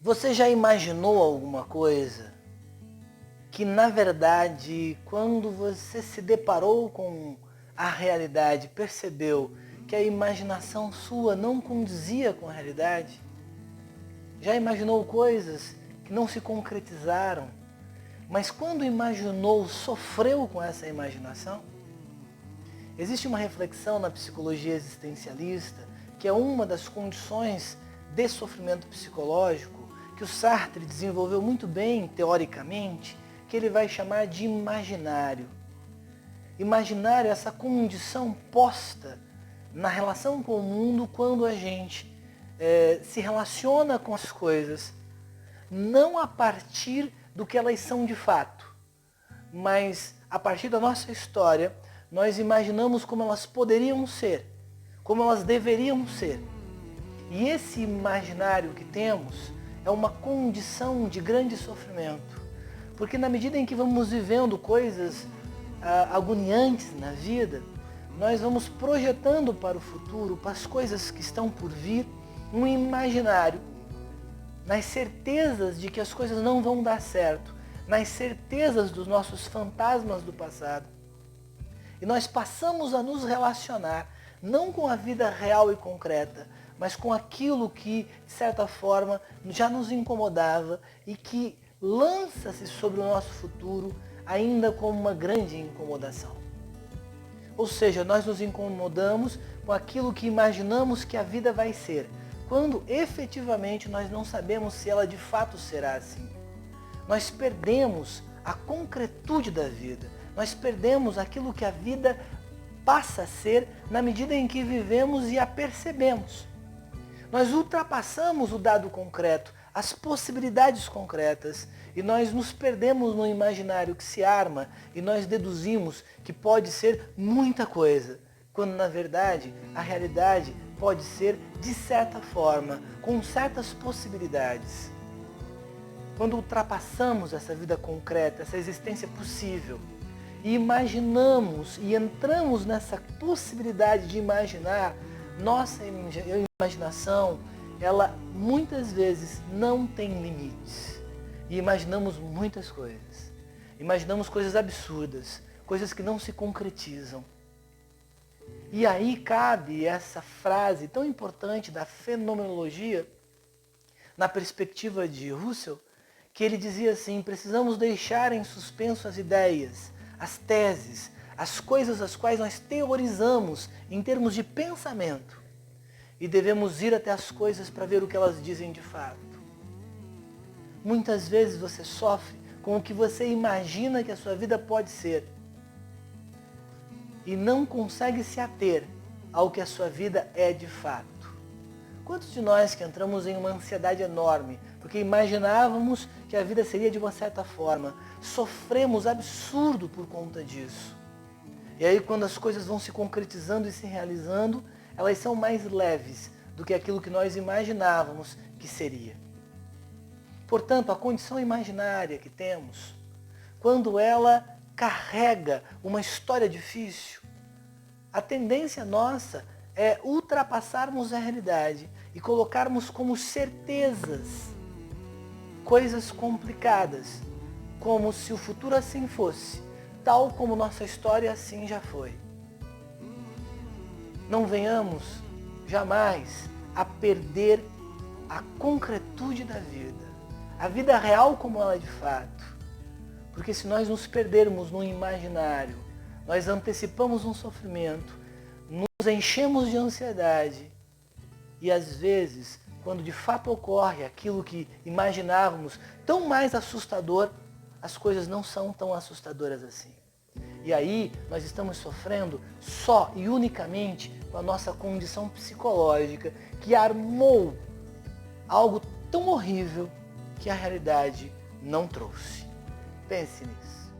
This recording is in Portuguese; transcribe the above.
Você já imaginou alguma coisa que, na verdade, quando você se deparou com a realidade, percebeu que a imaginação sua não condizia com a realidade? Já imaginou coisas que não se concretizaram, mas quando imaginou, sofreu com essa imaginação? Existe uma reflexão na psicologia existencialista que é uma das condições de sofrimento psicológico que o Sartre desenvolveu muito bem, teoricamente, que ele vai chamar de imaginário. Imaginário é essa condição posta na relação com o mundo quando a gente se relaciona com as coisas, não a partir do que elas são de fato, mas a partir da nossa história, nós imaginamos como elas poderiam ser, como elas deveriam ser. E esse imaginário que temos é uma condição de grande sofrimento. Porque na medida em que vamos vivendo coisas agoniantes na vida, nós vamos projetando para o futuro, para as coisas que estão por vir, um imaginário, nas certezas de que as coisas não vão dar certo, nas certezas dos nossos fantasmas do passado. E nós passamos a nos relacionar, não com a vida real e concreta, mas com aquilo que, de certa forma, já nos incomodava e que lança-se sobre o nosso futuro ainda como uma grande incomodação. Ou seja, nós nos incomodamos com aquilo que imaginamos que a vida vai ser, quando efetivamente nós não sabemos se ela de fato será assim. Nós perdemos a concretude da vida, nós perdemos aquilo que a vida passa a ser na medida em que vivemos e a percebemos. Nós ultrapassamos o dado concreto, as possibilidades concretas, e nós nos perdemos no imaginário que se arma e nós deduzimos que pode ser muita coisa, quando na verdade a realidade pode ser de certa forma, com certas possibilidades. Quando ultrapassamos essa vida concreta, essa existência possível, e imaginamos e entramos nessa possibilidade de imaginar, nossa imaginação, ela muitas vezes não tem limites. E imaginamos muitas coisas. Imaginamos coisas absurdas, coisas que não se concretizam. E aí cabe essa frase tão importante da fenomenologia, na perspectiva de Russell, que ele dizia assim: precisamos deixar em suspenso as ideias, as teses, as coisas as quais nós teorizamos em termos de pensamento. E devemos ir até as coisas para ver o que elas dizem de fato. Muitas vezes você sofre com o que você imagina que a sua vida pode ser e não consegue se ater ao que a sua vida é de fato. Quantos de nós que entramos em uma ansiedade enorme porque imaginávamos que a vida seria de uma certa forma, sofremos absurdo por conta disso. E aí quando as coisas vão se concretizando e se realizando, elas são mais leves do que aquilo que nós imaginávamos que seria. Portanto, a condição imaginária que temos, quando ela carrega uma história difícil, a tendência nossa é ultrapassarmos a realidade e colocarmos como certezas coisas complicadas, como se o futuro assim fosse, tal como nossa história assim já foi. Não venhamos jamais a perder a concretude da vida, a vida real como ela é de fato. Porque se nós nos perdermos no imaginário, nós antecipamos um sofrimento, nos enchemos de ansiedade e às vezes, quando de fato ocorre aquilo que imaginávamos tão mais assustador, as coisas não são tão assustadoras assim. E aí nós estamos sofrendo só e unicamente com a nossa condição psicológica que armou algo tão horrível que a realidade não trouxe. Pense nisso.